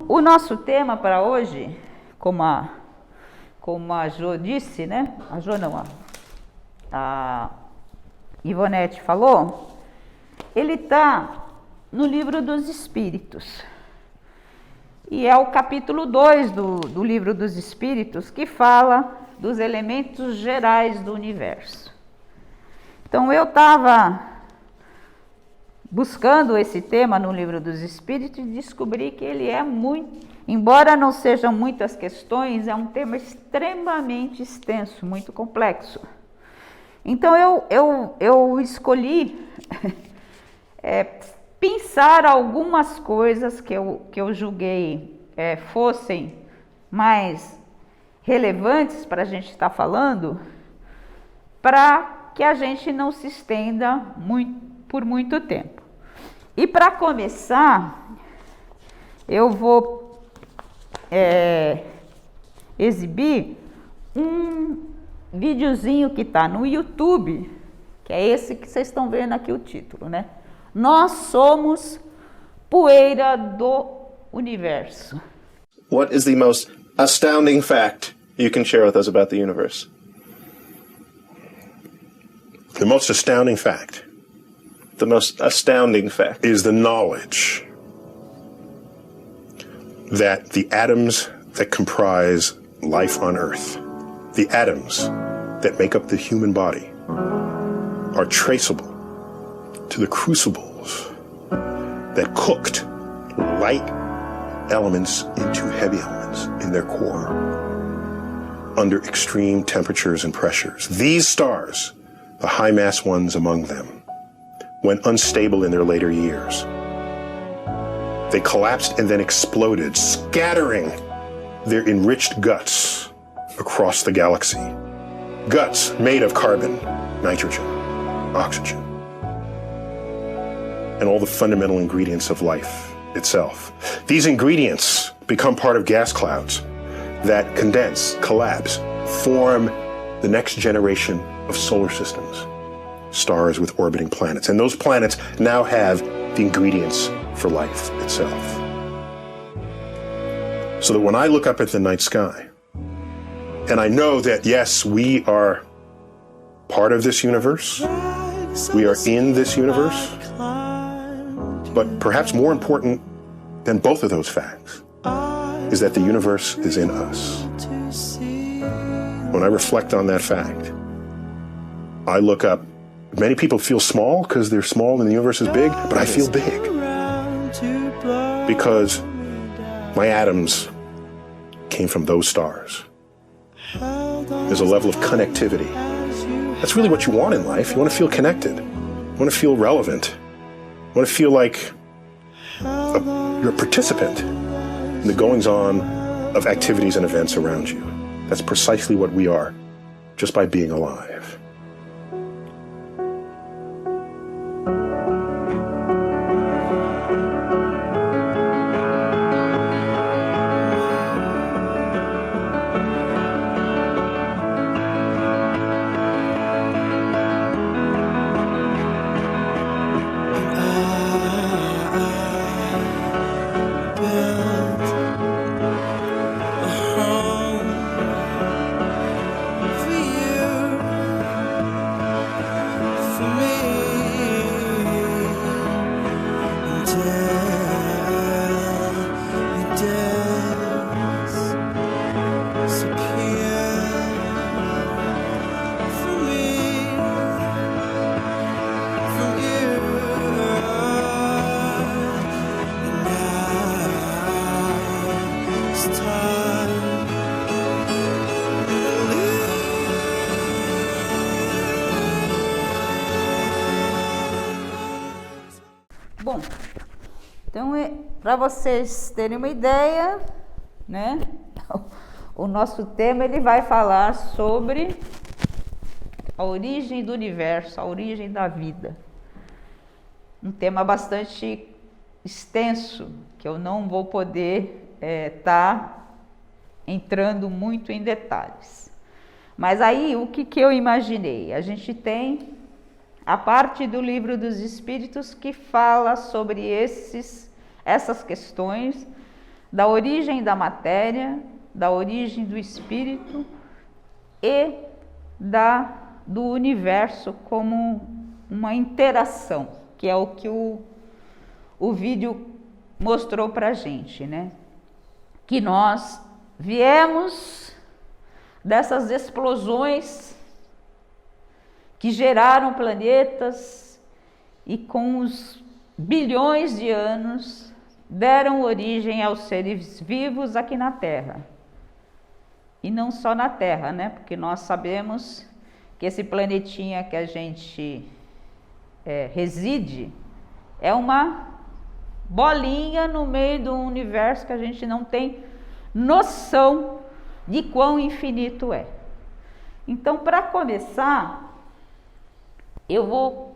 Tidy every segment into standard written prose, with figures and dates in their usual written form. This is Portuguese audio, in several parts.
o nosso tema para hoje, como a Jo disse, né? A Jo não, a Ivonete falou, ele está no Livro dos Espíritos. E é o capítulo 2 do Livro dos Espíritos, que fala dos elementos gerais do universo. Então, eu estava buscando esse tema no Livro dos Espíritos e descobri que ele é muito, embora não sejam muitas questões, é um tema extremamente extenso, muito complexo. Então, eu escolhi pensar algumas coisas que eu julguei fossem mais relevantes para a gente estar falando, para que a gente não se estenda por muito tempo. E para começar, eu vou exibir um videozinho que está no YouTube, que é esse que vocês estão vendo aqui o título, né? Nós somos poeira do universo. What is the most astounding fact you can share with us about the universe? The most astounding fact. The most astounding fact is the knowledge that the atoms that comprise life on Earth, the atoms that make up the human body, are traceable to the crucibles that cooked light elements into heavy elements in their core under extreme temperatures and pressures. These stars, the high-mass ones among them, when unstable in their later years, they collapsed and then exploded, scattering their enriched guts across the galaxy. Guts made of carbon, nitrogen, oxygen, and all the fundamental ingredients of life itself. These ingredients become part of gas clouds that condense, collapse, form the next generation of solar systems, stars with orbiting planets. And those planets now have the ingredients for life itself. So that when I look up at the night sky, and I know that, yes, we are part of this universe, we are in this universe, but perhaps more important than both of those facts is that the universe is in us. When I reflect on that fact, I look up. Many people feel small because they're small and the universe is big, but I feel big because my atoms came from those stars. There's a level of connectivity. That's really what you want in life. You want to feel connected. You want to feel relevant. You want to feel like you're a participant in the goings-on of activities and events around you. That's precisely what we are, just by being alive. Bom, então para vocês terem uma ideia, né? O nosso tema ele vai falar sobre a origem do universo, a origem da vida. Um tema bastante extenso, que eu não vou poder estar entrando muito em detalhes. Mas aí, o que eu imaginei? A gente tem a parte do Livro dos Espíritos que fala sobre essas questões da origem da matéria, da origem do espírito e do universo como uma interação, que é o que o vídeo mostrou para a gente, né? Que nós viemos dessas explosões que geraram planetas e com os bilhões de anos deram origem aos seres vivos aqui na Terra. E não só na Terra, né? Porque nós sabemos que esse planetinha que a gente reside é uma bolinha no meio do universo que a gente não tem noção de quão infinito é. Então, para começar, eu vou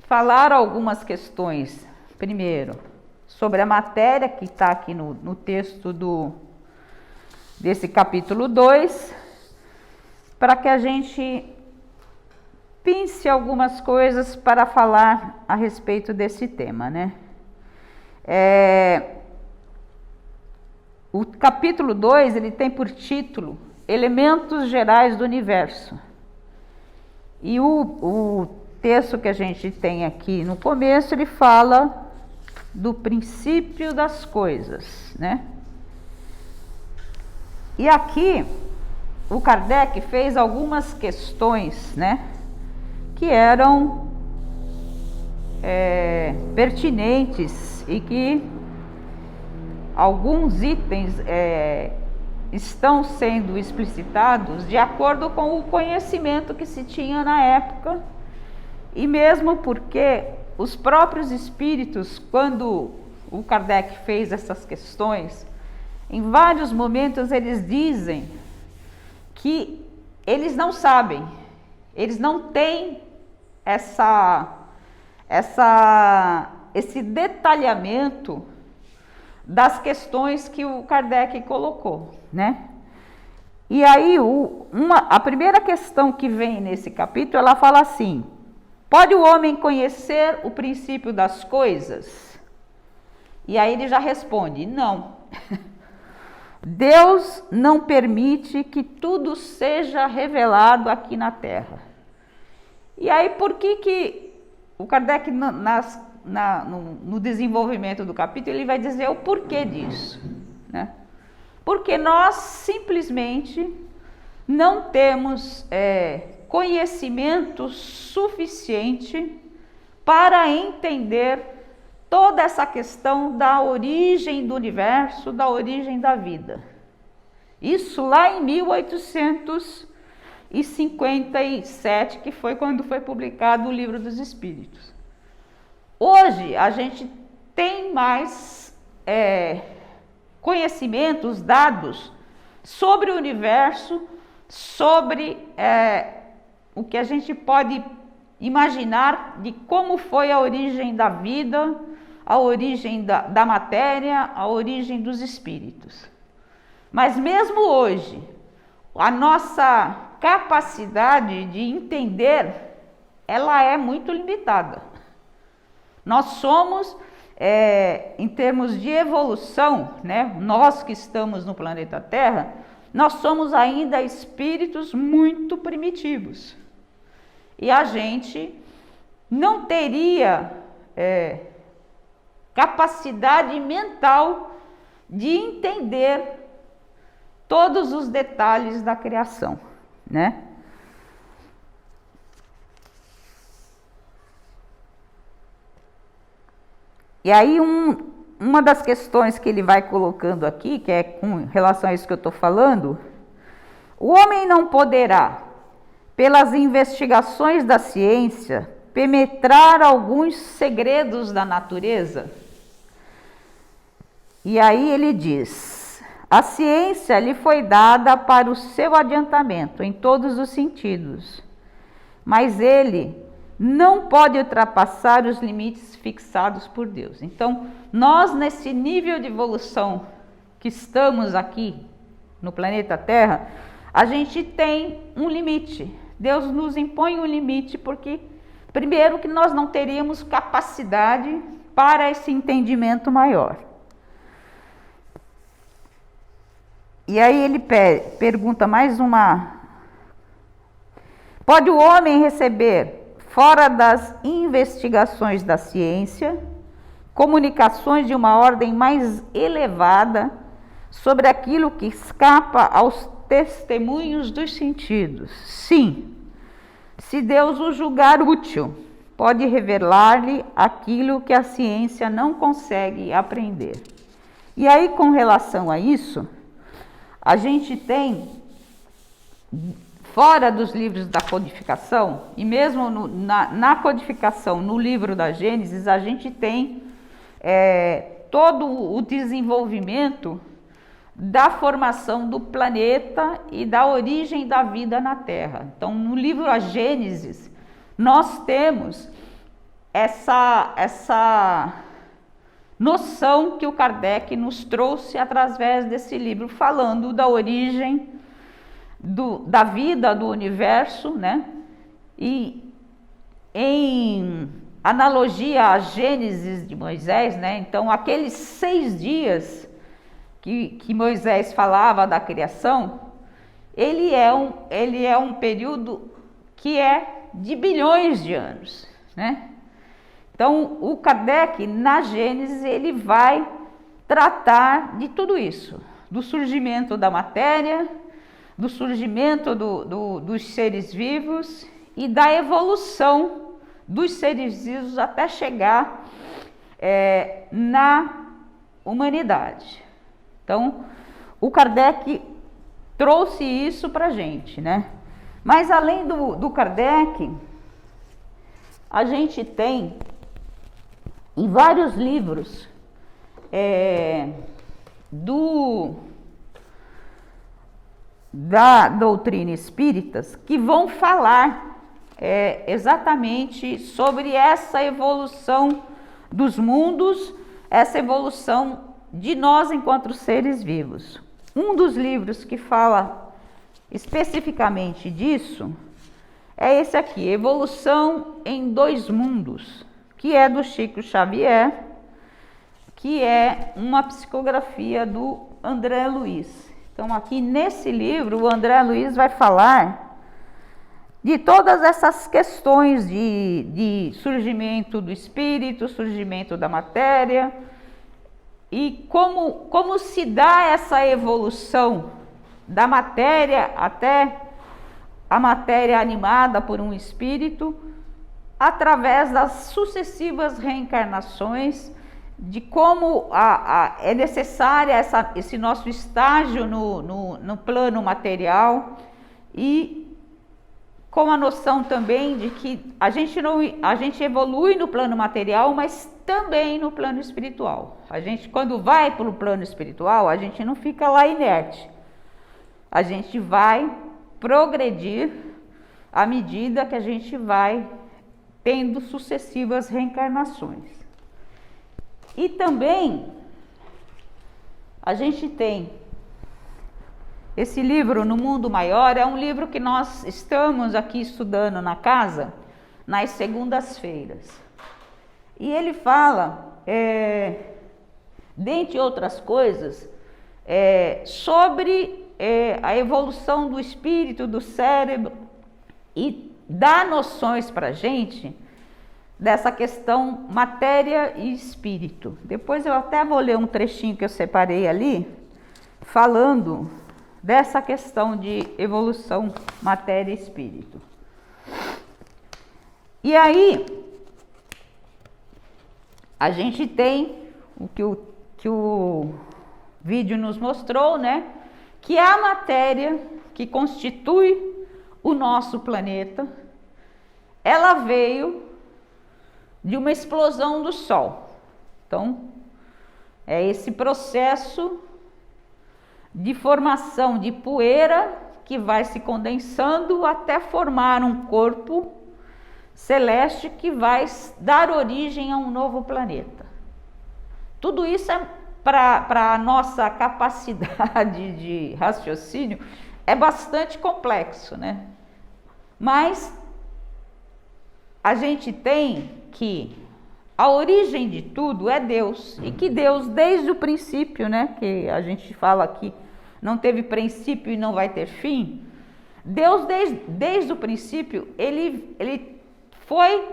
falar algumas questões. Primeiro, sobre a matéria que está aqui no texto desse capítulo 2, para que a gente pense algumas coisas para falar a respeito desse tema, né? O capítulo 2, ele tem por título Elementos Gerais do Universo. E o texto que a gente tem aqui no começo, ele fala do princípio das coisas, né? E aqui o Kardec fez algumas questões, né, que eram pertinentes e que alguns itens estão sendo explicitados de acordo com o conhecimento que se tinha na época, e mesmo porque os próprios espíritos, quando o Kardec fez essas questões, em vários momentos eles dizem que eles não sabem, eles não têm esse detalhamento das questões que o Kardec colocou, né? E aí a primeira questão que vem nesse capítulo, ela fala assim: pode o homem conhecer o princípio das coisas? E aí ele já responde: não. Deus não permite que tudo seja revelado aqui na Terra. E aí por que o Kardec, no desenvolvimento do capítulo, ele vai dizer o porquê disso, né? Porque nós simplesmente não temos conhecimento suficiente para entender toda essa questão da origem do universo, da origem da vida. Isso lá em 1857, que foi quando foi publicado o Livro dos Espíritos. Hoje a gente tem mais conhecimentos, dados sobre o universo, sobre o que a gente pode imaginar de como foi a origem da vida, a origem da matéria, a origem dos espíritos. Mas mesmo hoje, a nossa capacidade de entender, ela é muito limitada. Nós somos, em termos de evolução, né, nós que estamos no planeta Terra, nós somos ainda espíritos muito primitivos. E a gente não teria capacidade mental de entender todos os detalhes da criação, né? E aí uma das questões que ele vai colocando aqui, que é com relação a isso que eu estou falando: o homem não poderá, pelas investigações da ciência, penetrar alguns segredos da natureza? E aí ele diz: a ciência lhe foi dada para o seu adiantamento em todos os sentidos, mas ele não pode ultrapassar os limites fixados por Deus. Então, nós, nesse nível de evolução que estamos aqui no planeta Terra, a gente tem um limite. Deus nos impõe um limite porque, primeiro, que nós não teríamos capacidade para esse entendimento maior. E aí ele pergunta mais uma. Pode o homem receber, fora das investigações da ciência, comunicações de uma ordem mais elevada sobre aquilo que escapa aos testemunhos dos sentidos? Sim, se Deus o julgar útil, pode revelar-lhe aquilo que a ciência não consegue aprender. E aí, com relação a isso, a gente tem, fora dos livros da codificação, e mesmo na codificação, no livro da Gênesis, a gente tem todo o desenvolvimento da formação do planeta e da origem da vida na Terra. Então, no livro A Gênesis, nós temos essa noção que o Kardec nos trouxe através desse livro, falando da origem da vida, do universo, né? E em analogia à Gênesis de Moisés, né? Então, aqueles 6 dias que Moisés falava da criação, ele é um período que é de bilhões de anos, né? Então, o Kardec, na Gênesis, ele vai tratar de tudo isso, do surgimento da matéria, do surgimento dos seres vivos e da evolução dos seres vivos até chegar na humanidade. Então, o Kardec trouxe isso para a gente, né? Mas além do Kardec, a gente tem em vários livros da doutrina espíritas que vão falar exatamente sobre essa evolução dos mundos, essa evolução de nós enquanto seres vivos. Um dos livros que fala especificamente disso é esse aqui, Evolução em Dois Mundos, que é do Chico Xavier, que é uma psicografia do André Luiz. Então, aqui nesse livro, o André Luiz vai falar de todas essas questões de surgimento do espírito, surgimento da matéria, e como se dá essa evolução da matéria até a matéria animada por um espírito, através das sucessivas reencarnações, de como é necessária esse nosso estágio no plano material, e com a noção também de que a gente evolui no plano material, mas também no plano espiritual. A gente, quando vai para o plano espiritual, a gente não fica lá inerte. A gente vai progredir à medida que a gente vai tendo sucessivas reencarnações. E também a gente tem esse livro, No Mundo Maior, é um livro que nós estamos aqui estudando na casa nas segundas-feiras. E ele fala, dentre outras coisas, sobre a evolução do espírito, do cérebro, e dá noções para a gente dessa questão matéria e espírito. Depois eu até vou ler um trechinho que eu separei ali, falando dessa questão de evolução matéria e espírito. E aí, a gente tem o que o vídeo nos mostrou, né? Que a matéria que constitui o nosso planeta, ela veio de uma explosão do Sol. Então, é esse processo de formação de poeira que vai se condensando até formar um corpo celeste que vai dar origem a um novo planeta. Tudo isso é para a nossa capacidade de raciocínio é bastante complexo, né? Mas a gente tem que a origem de tudo é Deus, e que Deus, desde o princípio, né, que a gente fala aqui não teve princípio e não vai ter fim. Deus, desde o princípio, ele foi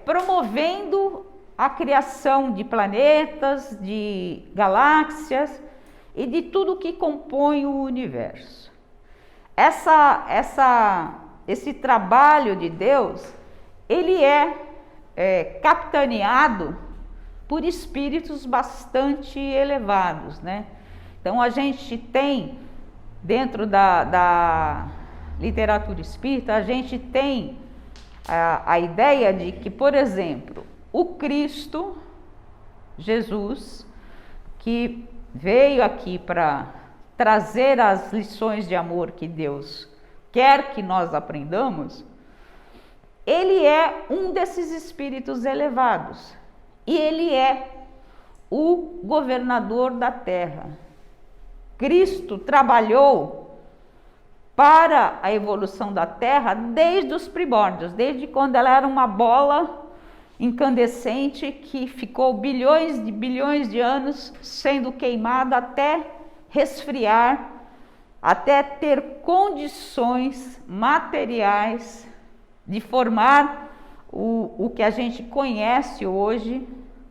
promovendo a criação de planetas, de galáxias e de tudo que compõe o universo. Esse trabalho de Deus, ele é capitaneado por espíritos bastante elevados, né? Então a gente tem, dentro da literatura espírita, a gente tem a ideia de que, por exemplo, o Cristo, Jesus, que veio aqui para trazer as lições de amor que Deus quer que nós aprendamos, ele é um desses espíritos elevados e ele é o governador da terra. Cristo trabalhou para a evolução da terra desde os primórdios, desde quando ela era uma bola incandescente que ficou bilhões de anos sendo queimada até resfriar, até ter condições materiais de formar o que a gente conhece hoje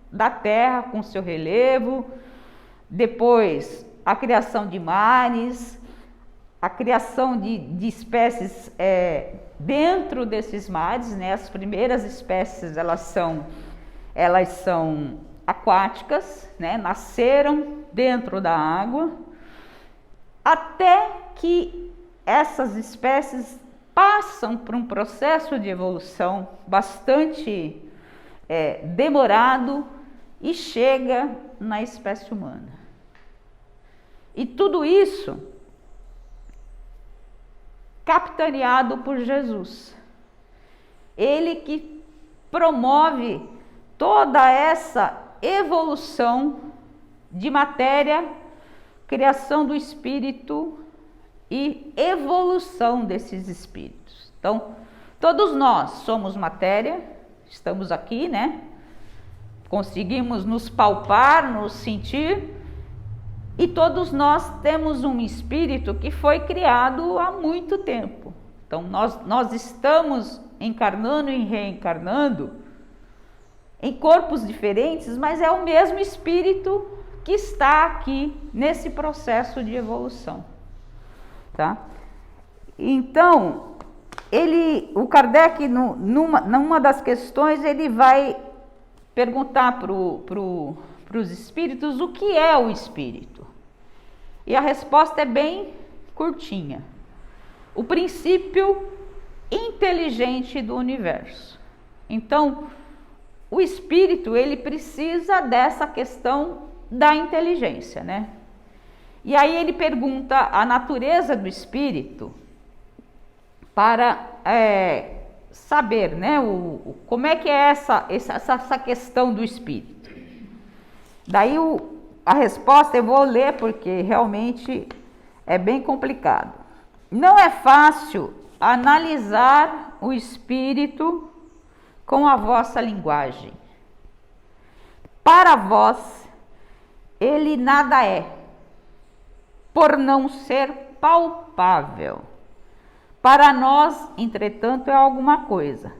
da Terra, com seu relevo, depois a criação de mares, a criação de espécies dentro desses mares, né? As primeiras espécies elas são aquáticas, né? Nasceram dentro da água, até que essas espécies passam por um processo de evolução bastante demorado e chega na espécie humana. E tudo isso capitaneado por Jesus. Ele que promove toda essa evolução de matéria, criação do espírito e evolução desses espíritos. Então, todos nós somos matéria, estamos aqui, né? Conseguimos nos palpar, nos sentir, e todos nós temos um espírito que foi criado há muito tempo. Então, nós estamos encarnando e reencarnando em corpos diferentes, mas é o mesmo espírito que está aqui nesse processo de evolução, tá? Então, o Kardec, numa das questões, ele vai perguntar para os espíritos o que é o espírito. E a resposta é bem curtinha. O princípio inteligente do universo. Então, o espírito, ele precisa dessa questão da inteligência, né? E aí ele pergunta a natureza do espírito para saber, né, como é que é essa questão do espírito. Daí a resposta eu vou ler porque realmente é bem complicado. Não é fácil analisar o espírito com a vossa linguagem. Para vós, ele nada é, por não ser palpável. Para nós, entretanto, é alguma coisa.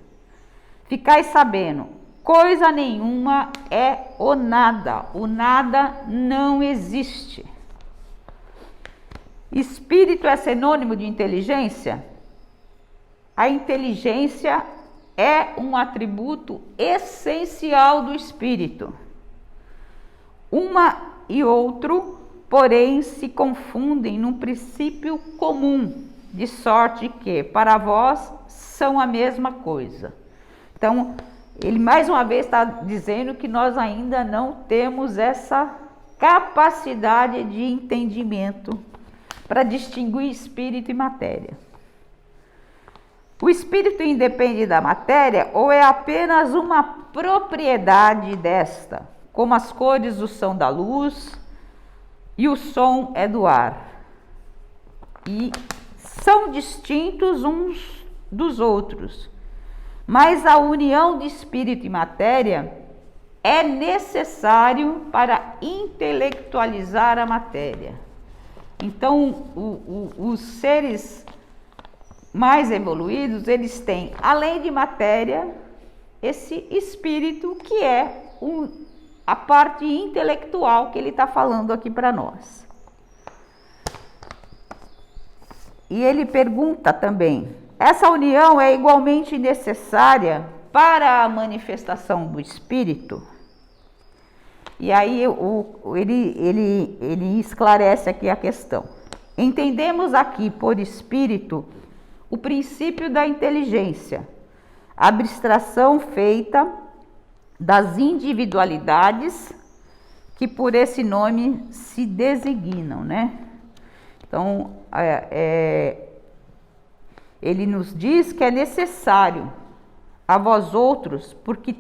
Ficai sabendo, coisa nenhuma é o nada não existe. Espírito é sinônimo de inteligência? A inteligência é um atributo essencial do espírito. Uma e outro, porém, se confundem num princípio comum, de sorte que, para vós, são a mesma coisa. Então, ele mais uma vez está dizendo que nós ainda não temos essa capacidade de entendimento para distinguir espírito e matéria. O espírito independe da matéria ou é apenas uma propriedade desta, como as cores são da luz e o som é do ar, e são distintos uns dos outros, mas a união de espírito e matéria é necessário para intelectualizar a matéria. Então, os seres mais evoluídos, eles têm, além de matéria, esse espírito que é a parte intelectual que ele está falando aqui para nós. E ele pergunta também, essa união é igualmente necessária para a manifestação do espírito? E aí ele esclarece aqui a questão. Entendemos aqui por espírito o princípio da inteligência, a abstração feita das individualidades que por esse nome se designam, né? Então, ele nos diz que é necessário a vós outros, porque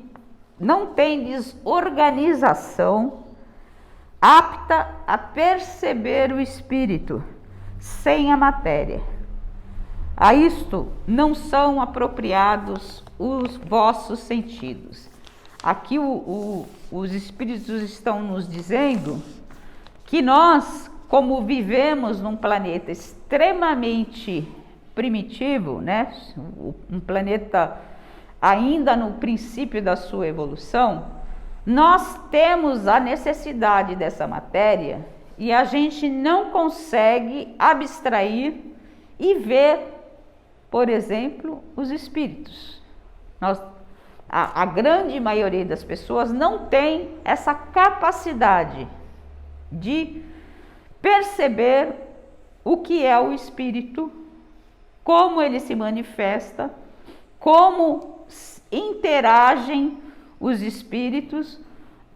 não tendes organização apta a perceber o espírito sem a matéria. A isto não são apropriados os vossos sentidos. Aqui os espíritos estão nos dizendo que nós, como vivemos num planeta extremamente primitivo, né? Um planeta ainda no princípio da sua evolução, nós temos a necessidade dessa matéria e a gente não consegue abstrair e ver, por exemplo, os espíritos. A grande maioria das pessoas não tem essa capacidade de perceber o que é o espírito, como ele se manifesta, como interagem os espíritos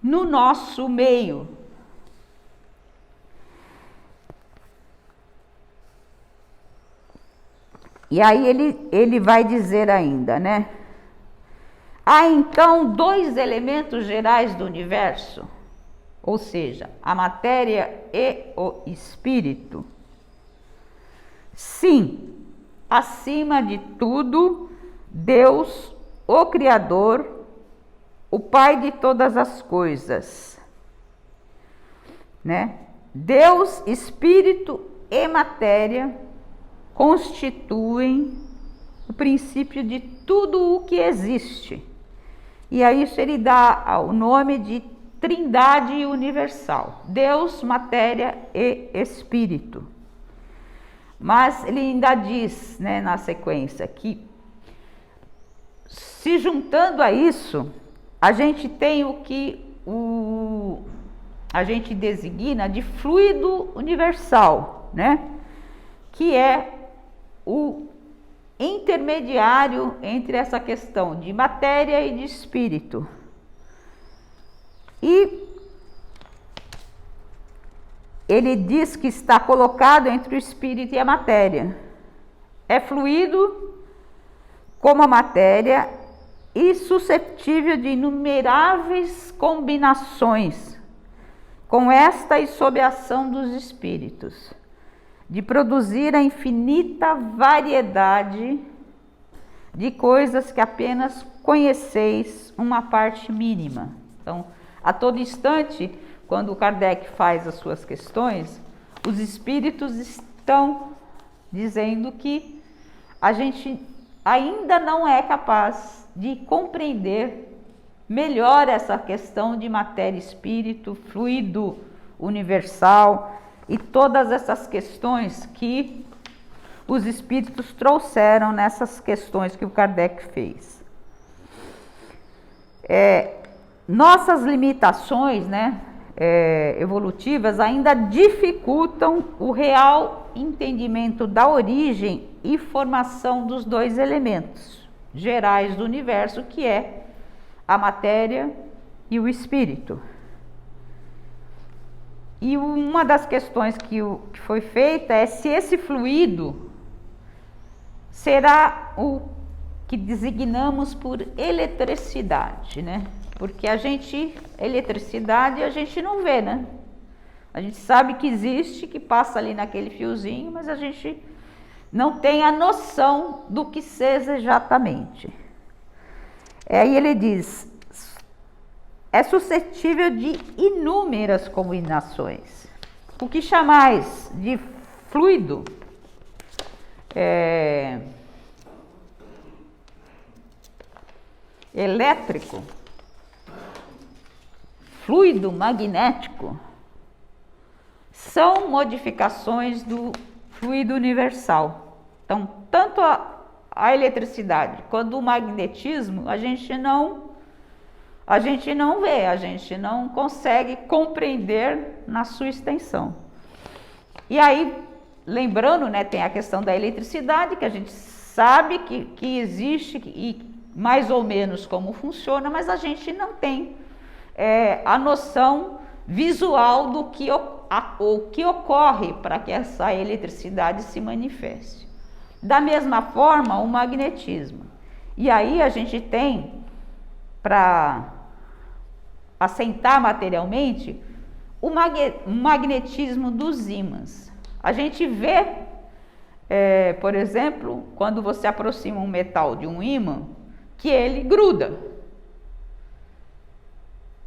no nosso meio. E aí ele vai dizer ainda, né? Há então dois elementos gerais do universo, ou seja, a matéria e o espírito. Sim, acima de tudo, Deus, o Criador, o Pai de todas as coisas, né? Deus, Espírito e matéria constituem o princípio de tudo o que existe. E a isso ele dá o nome de Trindade universal, Deus, matéria e Espírito. Mas ele ainda diz, né, na sequência, que se juntando a isso, a gente tem o que a gente designa de fluido universal, né? Que é o intermediário entre essa questão de matéria e de espírito. E ele diz que está colocado entre o espírito e a matéria. É fluido como a matéria e suscetível de inumeráveis combinações com esta e sob a ação dos espíritos, de produzir a infinita variedade de coisas que apenas conheceis uma parte mínima. Então, a todo instante, quando o Kardec faz as suas questões, os espíritos estão dizendo que a gente ainda não é capaz de compreender melhor essa questão de matéria e espírito, fluido universal e todas essas questões que os espíritos trouxeram nessas questões que o Kardec fez. Nossas limitações, né, evolutivas ainda dificultam o real entendimento da origem e formação dos dois elementos gerais do universo, que é a matéria e o espírito. E uma das questões que foi feita é se esse fluido será o que designamos por eletricidade, né? Porque eletricidade a gente não vê, né? A gente sabe que existe, que passa ali naquele fiozinho, mas a gente não tem a noção do que seja exatamente. Aí ele diz, é suscetível de inúmeras combinações. O que chamais de fluido elétrico, fluido magnético, são modificações do fluido universal. Então, tanto a eletricidade quanto o magnetismo, a gente não vê, a gente não consegue compreender na sua extensão. E aí, lembrando, né, tem a questão da eletricidade, que a gente sabe que existe e mais ou menos como funciona, mas a gente não tem a noção visual do que ocorre para que essa eletricidade se manifeste. Da mesma forma, o magnetismo. E aí a gente tem, para assentar materialmente, o magnetismo dos ímãs. A gente vê, por exemplo, quando você aproxima um metal de um ímã, que ele gruda.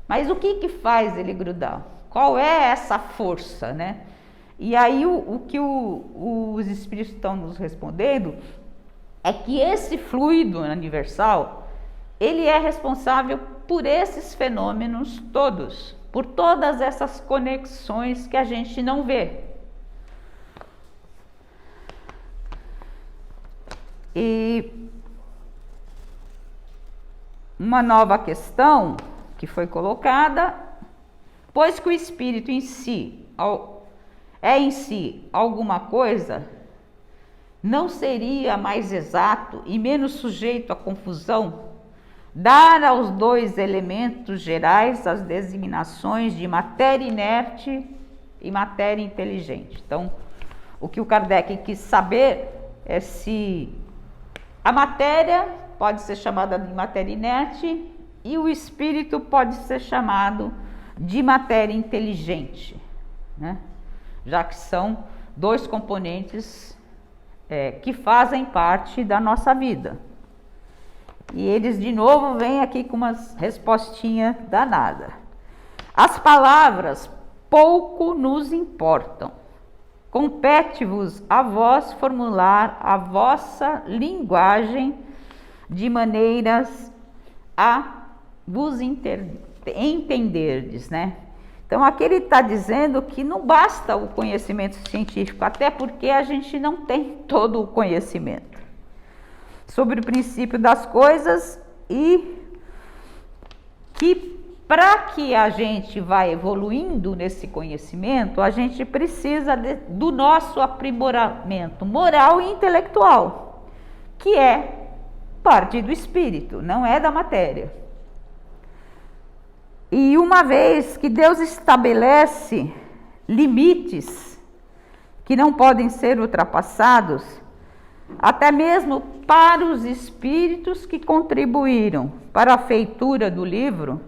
Mas o que faz ele grudar? Qual é essa força, né? E aí o que os espíritos estão nos respondendo é que esse fluido universal, ele é responsável por esses fenômenos todos, por todas essas conexões que a gente não vê. E uma nova questão que foi colocada, pois que o espírito em si é em si alguma coisa, não seria mais exato e menos sujeito à confusão dar aos dois elementos gerais as designações de matéria inerte e matéria inteligente? Então, o que o Kardec quis saber é se a matéria pode ser chamada de matéria inerte e o espírito pode ser chamado de matéria inteligente, né? Já que são dois componentes que fazem parte da nossa vida. E eles de novo vêm aqui com umas respostinhas danadas. As palavras pouco nos importam. Compete-vos a vós formular a vossa linguagem de maneiras a vos entenderdes, né? Então aqui ele está dizendo que não basta o conhecimento científico, até porque a gente não tem todo o conhecimento sobre o princípio das coisas, e que para que a gente vá evoluindo nesse conhecimento, a gente precisa do nosso aprimoramento moral e intelectual, que é parte do espírito, não é da matéria. E uma vez que Deus estabelece limites que não podem ser ultrapassados, até mesmo para os espíritos que contribuíram para a feitura do livro,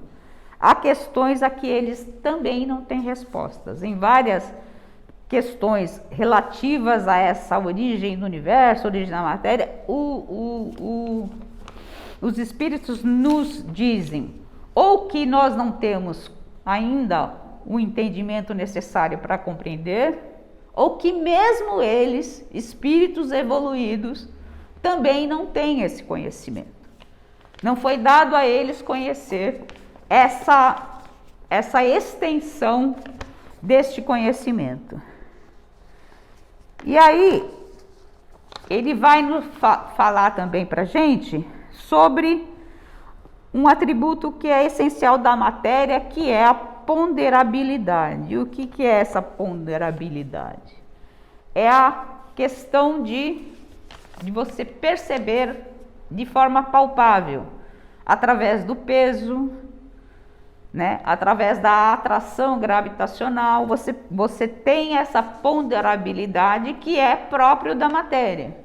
há questões a que eles também não têm respostas. Em várias questões relativas a essa origem do universo, origem da matéria, os espíritos nos dizem ou que nós não temos ainda o entendimento necessário para compreender, ou que mesmo eles, espíritos evoluídos, também não têm esse conhecimento. Não foi dado a eles conhecer essa extensão deste conhecimento. E aí, ele vai nos falar também para a gente sobre um atributo que é essencial da matéria, que é a ponderabilidade. E o que é essa ponderabilidade? É a questão de você perceber de forma palpável, através do peso, né? Através da atração gravitacional, você tem essa ponderabilidade que é próprio da matéria.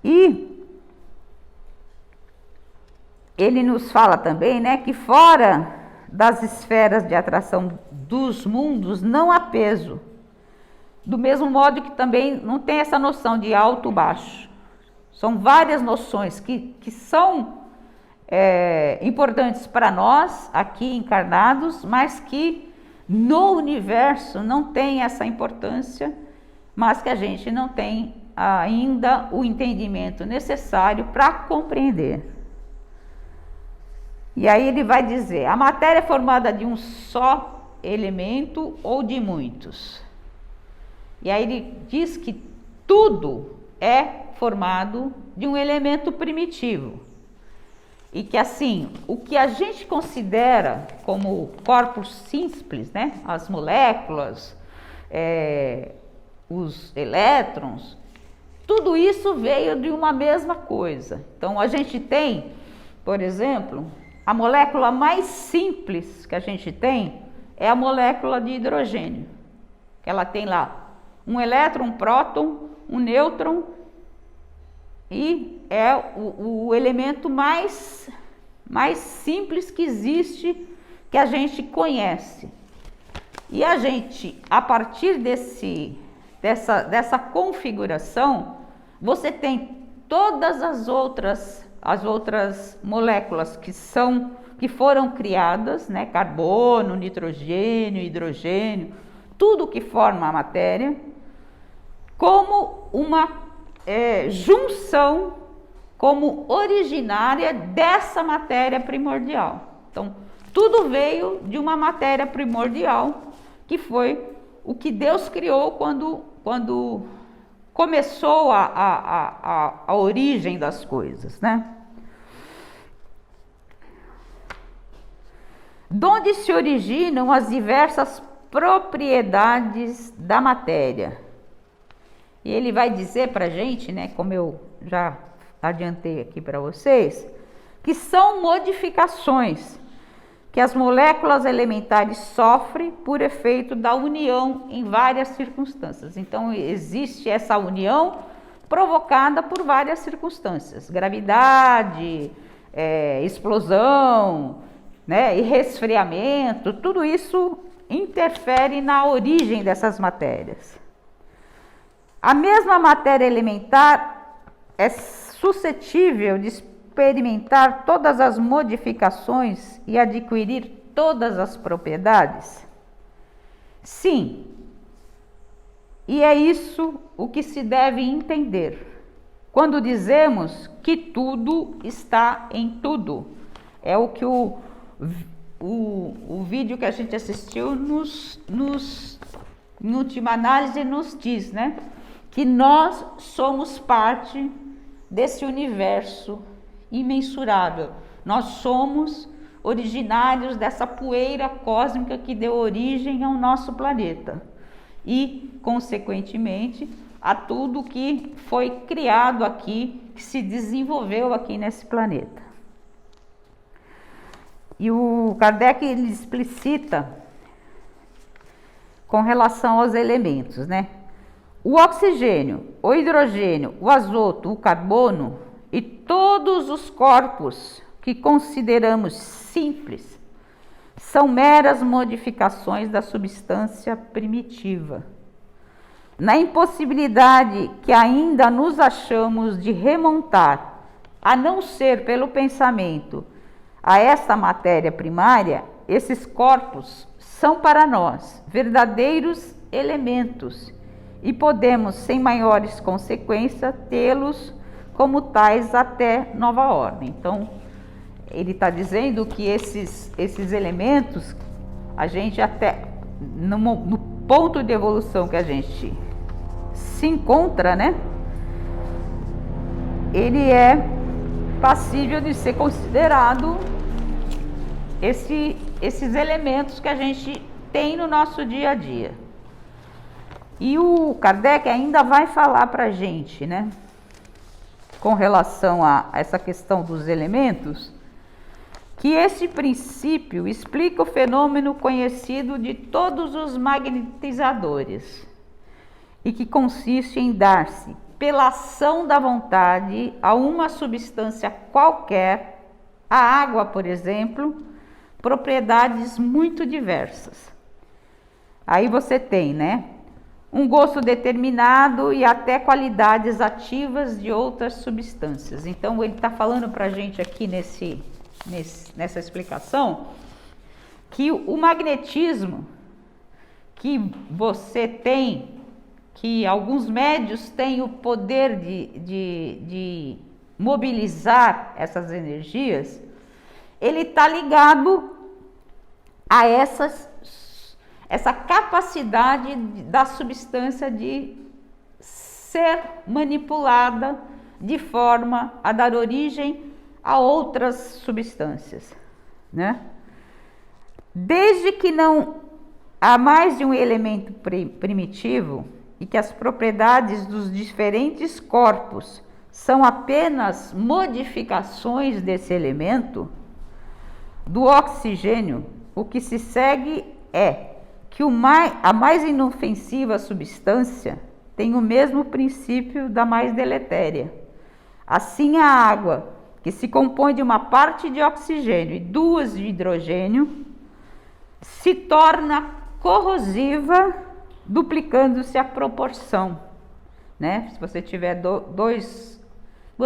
E ele nos fala também, né, que fora das esferas de atração dos mundos não há peso. Do mesmo modo que também não tem essa noção de alto e baixo. São várias noções que são importantes para nós aqui encarnados, mas que no universo não tem essa importância, mas que a gente não tem ainda o entendimento necessário para compreender. E aí ele vai dizer, a matéria é formada de um só elemento ou de muitos? E aí ele diz que tudo é formado de um elemento primitivo. E que assim, o que a gente considera como corpos simples, né? As moléculas, os elétrons, tudo isso veio de uma mesma coisa. Então a gente tem, por exemplo, a molécula mais simples que a gente tem é a molécula de hidrogênio. Ela tem lá um elétron, um próton, um nêutron, e é o elemento mais simples que existe, que a gente conhece. E a gente, a partir dessa configuração, você tem todas as outras moléculas que foram criadas, né? Carbono, nitrogênio, hidrogênio, tudo que forma a matéria, como uma junção, como originária dessa matéria primordial. Então, tudo veio de uma matéria primordial, que foi o que Deus criou quando começou a origem das coisas, né? De onde se originam as diversas propriedades da matéria? E ele vai dizer para a gente, né, como eu já adiantei aqui para vocês, que são modificações que as moléculas elementares sofrem por efeito da união em várias circunstâncias. Então, existe essa união provocada por várias circunstâncias, gravidade, explosão, né, e resfriamento, tudo isso interfere na origem dessas matérias. A mesma matéria elementar é suscetível de experimentar todas as modificações e adquirir todas as propriedades? Sim. E é isso o que se deve entender quando dizemos que tudo está em tudo. É o que o vídeo que a gente assistiu em última análise nos diz, né? Que nós somos parte desse universo imensurável. Nós somos originários dessa poeira cósmica que deu origem ao nosso planeta e, consequentemente, a tudo que foi criado aqui, que se desenvolveu aqui nesse planeta. E o Kardec ele explicita com relação aos elementos, né? O oxigênio, o hidrogênio, o azoto, o carbono e todos os corpos que consideramos simples são meras modificações da substância primitiva. Na impossibilidade que ainda nos achamos de remontar, a não ser pelo pensamento, a esta matéria primária, esses corpos são para nós verdadeiros elementos e podemos, sem maiores consequências, tê-los como tais até nova ordem. Então, ele está dizendo que esses elementos, a gente até, no ponto de evolução que a gente se encontra, né? Ele é passível de ser considerado esses elementos que a gente tem no nosso dia a dia. E o Kardec ainda vai falar para a gente, né, com relação a essa questão dos elementos, que esse princípio explica o fenômeno conhecido de todos os magnetizadores e que consiste em dar-se, pela ação da vontade, a uma substância qualquer, a água, por exemplo, propriedades muito diversas. Aí você tem, né, um gosto determinado e até qualidades ativas de outras substâncias. Então, ele está falando para a gente aqui nessa explicação que o magnetismo, que você tem, que alguns médios têm o poder de mobilizar essas energias, ele está ligado a essa capacidade da substância de ser manipulada de forma a dar origem a outras substâncias, né? Desde que não há mais de um elemento primitivo e que as propriedades dos diferentes corpos são apenas modificações desse elemento, do oxigênio, o que se segue é que a mais inofensiva substância tem o mesmo princípio da mais deletéria. Assim, a água, que se compõe de uma parte de oxigênio e 2 de hidrogênio, se torna corrosiva, duplicando-se a proporção, né? Se você tiver duas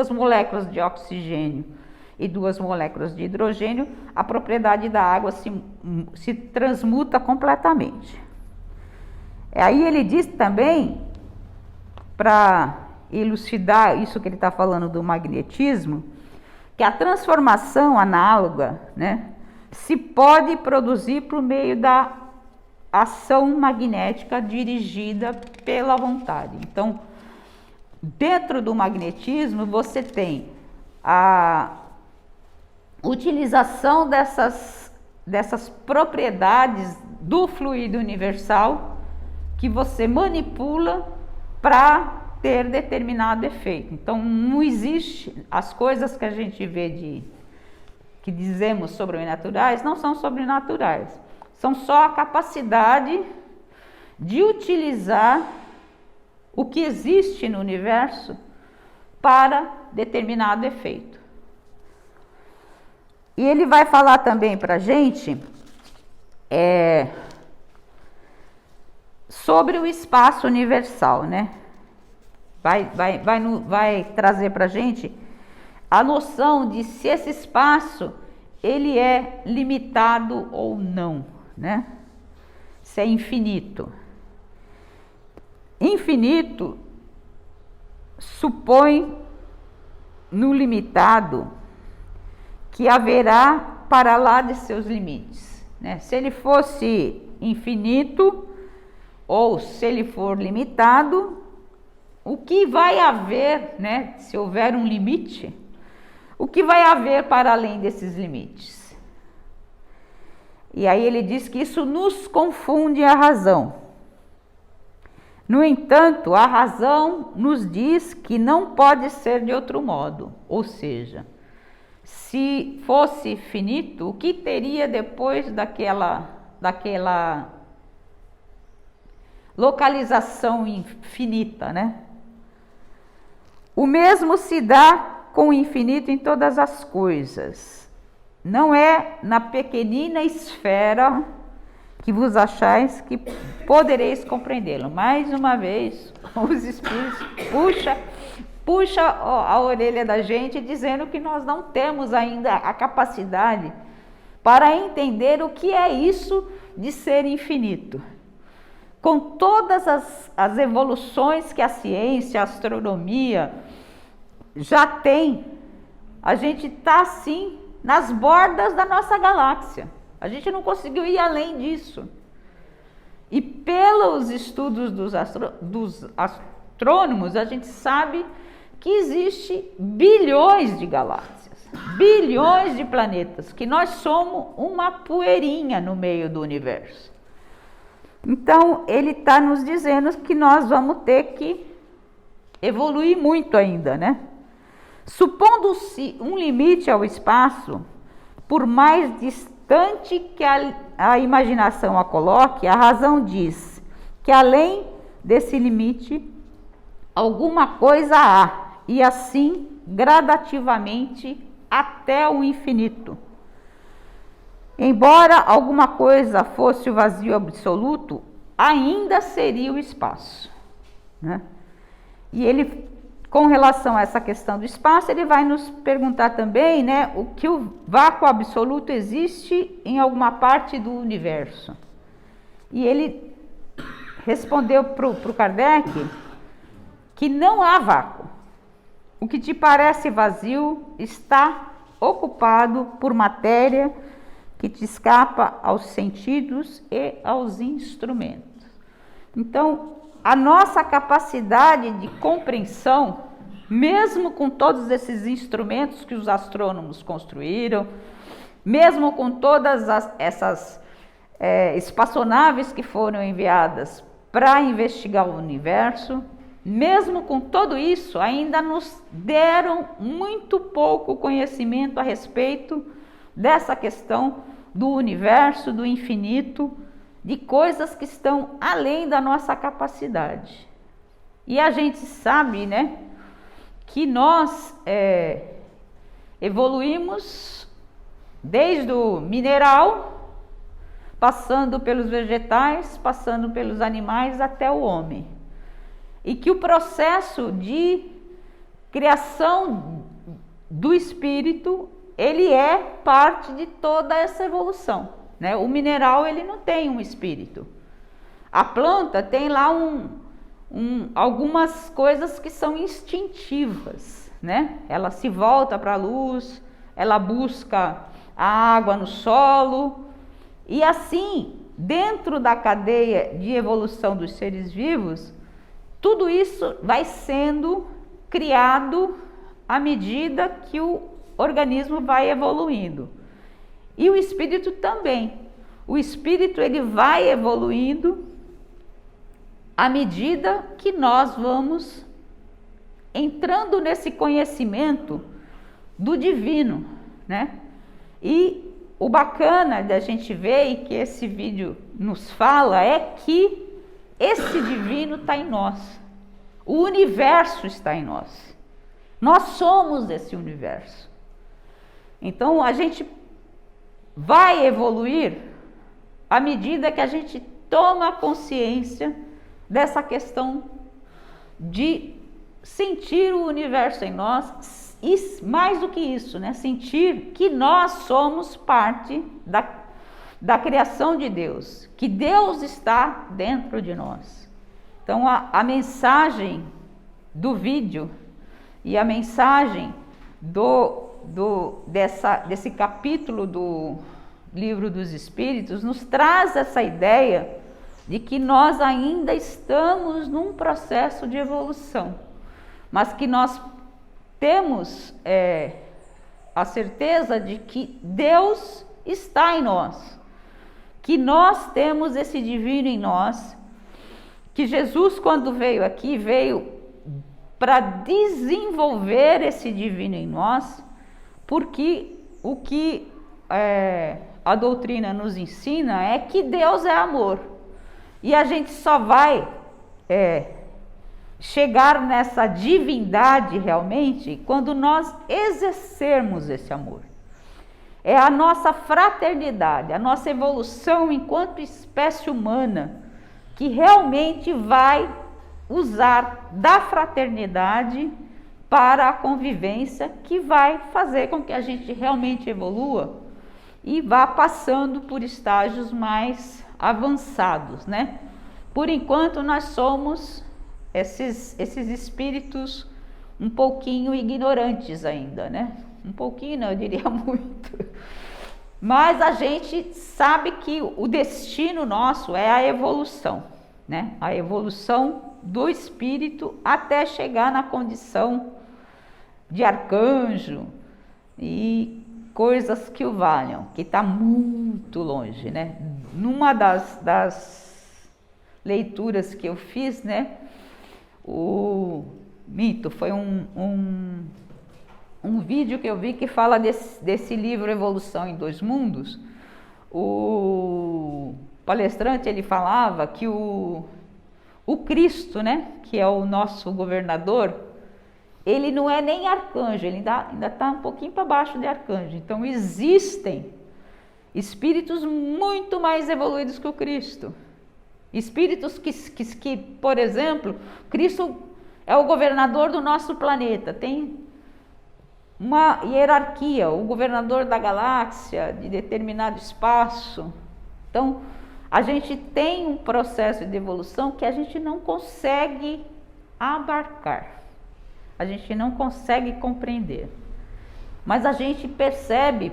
moléculas de oxigênio e 2 moléculas de hidrogênio, a propriedade da água se transmuta completamente. Aí ele diz também, para elucidar isso que ele está falando do magnetismo, que a transformação análoga, né, se pode produzir por meio da ação magnética dirigida pela vontade. Então, dentro do magnetismo, você tem a utilização dessas propriedades do fluido universal que você manipula para ter determinado efeito. Então, não existe as coisas que a gente vê que dizemos sobrenaturais, não são sobrenaturais. São só a capacidade de utilizar o que existe no universo para determinado efeito. E ele vai falar também para a gente sobre o espaço universal, né? Vai trazer para a gente a noção de se esse espaço ele é limitado ou não, né? Se é infinito. Infinito supõe no limitado que haverá para lá de seus limites, né? Se ele fosse infinito ou se ele for limitado, o que vai haver, né? Se houver um limite, o que vai haver para além desses limites? E aí ele diz que isso nos confunde a razão. No entanto, a razão nos diz que não pode ser de outro modo, ou seja, se fosse finito, o que teria depois daquela localização infinita, né? O mesmo se dá com o infinito em todas as coisas. Não é na pequenina esfera que vos achais que podereis compreendê-lo. Mais uma vez, os espíritos puxa a orelha da gente, dizendo que nós não temos ainda a capacidade para entender o que é isso de ser infinito. Com todas as evoluções que a ciência, a astronomia já tem, a gente está assim nas bordas da nossa galáxia. A gente não conseguiu ir além disso. E pelos estudos dos astrônomos, a gente sabe que existe bilhões de galáxias, bilhões de planetas, que nós somos uma poeirinha no meio do universo. Então, ele está nos dizendo que nós vamos ter que evoluir muito ainda, né? Supondo-se um limite ao espaço, por mais distante que a imaginação a coloque, a razão diz que além desse limite, alguma coisa há, e assim gradativamente até o infinito. Embora alguma coisa fosse o vazio absoluto, ainda seria o espaço, né? E ele, com relação a essa questão do espaço, ele vai nos perguntar também, né, o que o vácuo absoluto existe em alguma parte do universo. E ele respondeu para o Kardec que não há vácuo. O que te parece vazio está ocupado por matéria que te escapa aos sentidos e aos instrumentos. Então, a nossa capacidade de compreensão, mesmo com todos esses instrumentos que os astrônomos construíram, mesmo com todas essas espaçonaves que foram enviadas para investigar o universo, mesmo com tudo isso, ainda nos deram muito pouco conhecimento a respeito dessa questão do universo, do infinito, de coisas que estão além da nossa capacidade. E a gente sabe, né, que nós evoluímos desde o mineral, passando pelos vegetais, passando pelos animais até o homem. E que o processo de criação do espírito, ele é parte de toda essa evolução, né? O mineral, ele não tem um espírito. A planta tem lá algumas coisas que são instintivas, né? Ela se volta para a luz, ela busca a água no solo, e assim, dentro da cadeia de evolução dos seres vivos, tudo isso vai sendo criado à medida que o organismo vai evoluindo. E o espírito também. O espírito, ele vai evoluindo à medida que nós vamos entrando nesse conhecimento do divino, né? E o bacana da gente ver, e que esse vídeo nos fala, é que esse divino está em nós. O universo está em nós. Nós somos esse universo. Então, a gente vai evoluir à medida que a gente toma consciência dessa questão de sentir o universo em nós, e mais do que isso, né? Sentir que nós somos parte da criação de Deus, que Deus está dentro de nós. Então, a mensagem do vídeo e a mensagem desse capítulo do Livro dos Espíritos nos traz essa ideia de que nós ainda estamos num processo de evolução, mas que nós temos a certeza de que Deus está em nós, que nós temos esse divino em nós, que Jesus, quando veio aqui, veio para desenvolver esse divino em nós, porque o que a doutrina nos ensina é que Deus é amor, e a gente só vai chegar nessa divindade realmente quando nós exercermos esse amor. É a nossa fraternidade, a nossa evolução enquanto espécie humana, que realmente vai usar da fraternidade para a convivência, que vai fazer com que a gente realmente evolua e vá passando por estágios mais avançados, né? Por enquanto nós somos esses espíritos um pouquinho ignorantes ainda, né? Um pouquinho não, eu diria muito. Mas a gente sabe que o destino nosso é a evolução, né? A evolução do espírito até chegar na condição de arcanjo e coisas que o valham, que está muito longe, né? Numa das leituras que eu fiz, né? Foi um vídeo que eu vi que fala desse livro Evolução em Dois Mundos. O palestrante, ele falava que o Cristo, né, que é o nosso governador, ele não é nem arcanjo, ele ainda está um pouquinho para baixo de arcanjo. Então existem espíritos muito mais evoluídos que o Cristo. Espíritos que, por exemplo, Cristo é o governador do nosso planeta, tem uma hierarquia, o governador da galáxia, de determinado espaço. Então, a gente tem um processo de evolução que a gente não consegue abarcar, a gente não consegue compreender, mas a gente percebe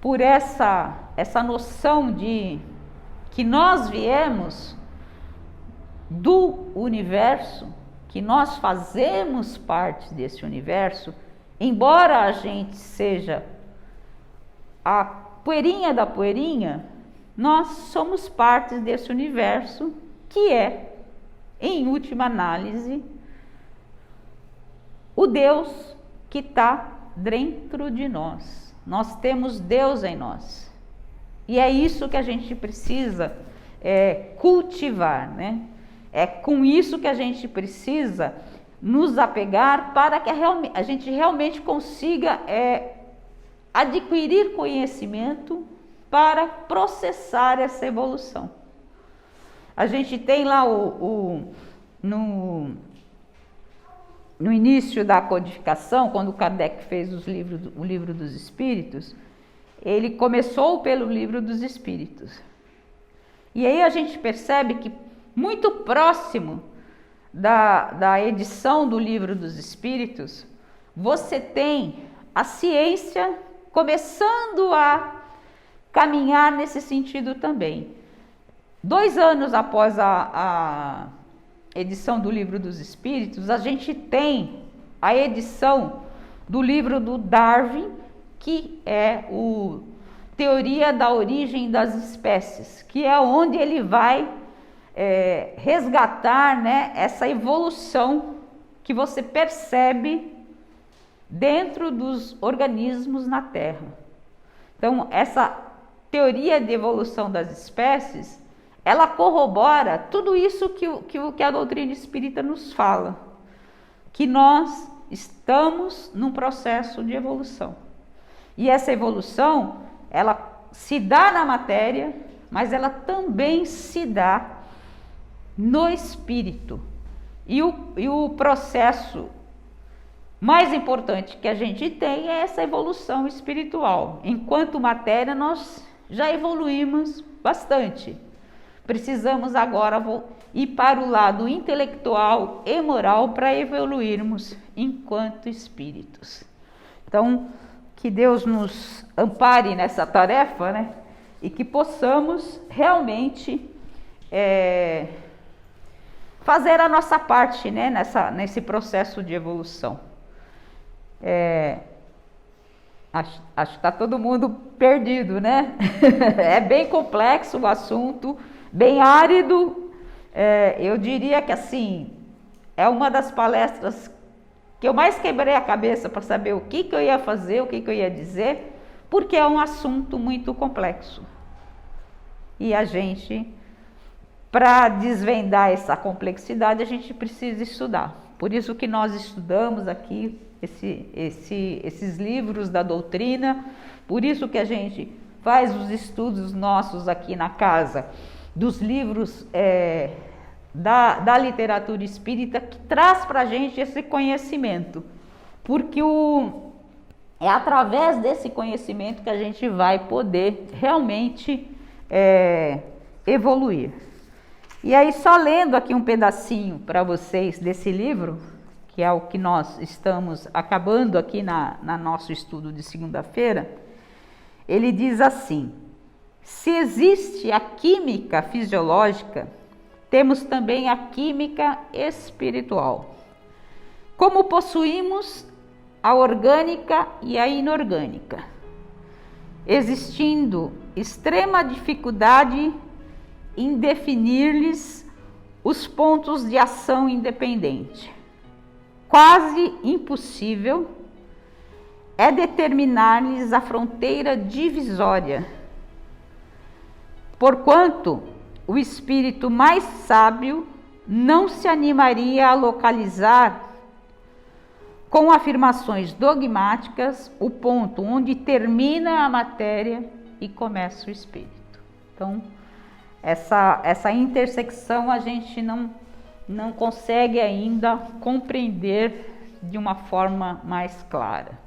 por essa noção de que nós viemos do universo, que nós fazemos parte desse universo, embora a gente seja a poeirinha da poeirinha, nós somos parte desse universo que é, em última análise, o Deus que está dentro de nós. Nós temos Deus em nós. E é isso que a gente precisa cultivar, né? É com isso que a gente precisa nos apegar para que a gente realmente consiga adquirir conhecimento para processar essa evolução. A gente tem lá no início da codificação, quando Kardec fez o livro dos Espíritos, ele começou pelo livro dos Espíritos. E aí a gente percebe que muito próximo da edição do livro dos Espíritos, você tem a ciência começando a caminhar nesse sentido também. 2 anos após a edição do livro dos Espíritos, a gente tem a edição do livro do Darwin, que é o Teoria da Origem das Espécies, que é onde ele vai resgatar, né, essa evolução que você percebe dentro dos organismos na Terra. Então, essa teoria de evolução das espécies, ela corrobora tudo isso que a doutrina espírita nos fala, que nós estamos num processo de evolução. E essa evolução, ela se dá na matéria, mas ela também se dá no espírito. E o processo mais importante que a gente tem é essa evolução espiritual. Enquanto matéria, nós já evoluímos bastante. Precisamos agora ir para o lado intelectual e moral para evoluirmos enquanto espíritos. Então, que Deus nos ampare nessa tarefa, né? E que possamos realmente fazer a nossa parte, né? Nesse processo de evolução. Acho que está todo mundo perdido, né? É bem complexo o assunto, bem árido. Eu diria que assim, é uma das palestras que eu mais quebrei a cabeça para saber o que eu ia fazer, o que eu ia dizer, porque é um assunto muito complexo. E a gente, para desvendar essa complexidade, a gente precisa estudar. Por isso que nós estudamos aqui esses livros da doutrina, por isso que a gente faz os estudos nossos aqui na casa, dos livros da literatura espírita, que traz para a gente esse conhecimento, porque é através desse conhecimento que a gente vai poder realmente evoluir. E aí, só lendo aqui um pedacinho para vocês desse livro, que é o que nós estamos acabando aqui na nosso estudo de segunda-feira, ele diz assim: se existe a química fisiológica, temos também a química espiritual. Como possuímos a orgânica e a inorgânica, existindo extrema dificuldade em definir-lhes os pontos de ação independente. Quase impossível é determinar-lhes a fronteira divisória, porquanto o espírito mais sábio não se animaria a localizar com afirmações dogmáticas o ponto onde termina a matéria e começa o espírito. Então, essa intersecção a gente não consegue ainda compreender de uma forma mais clara.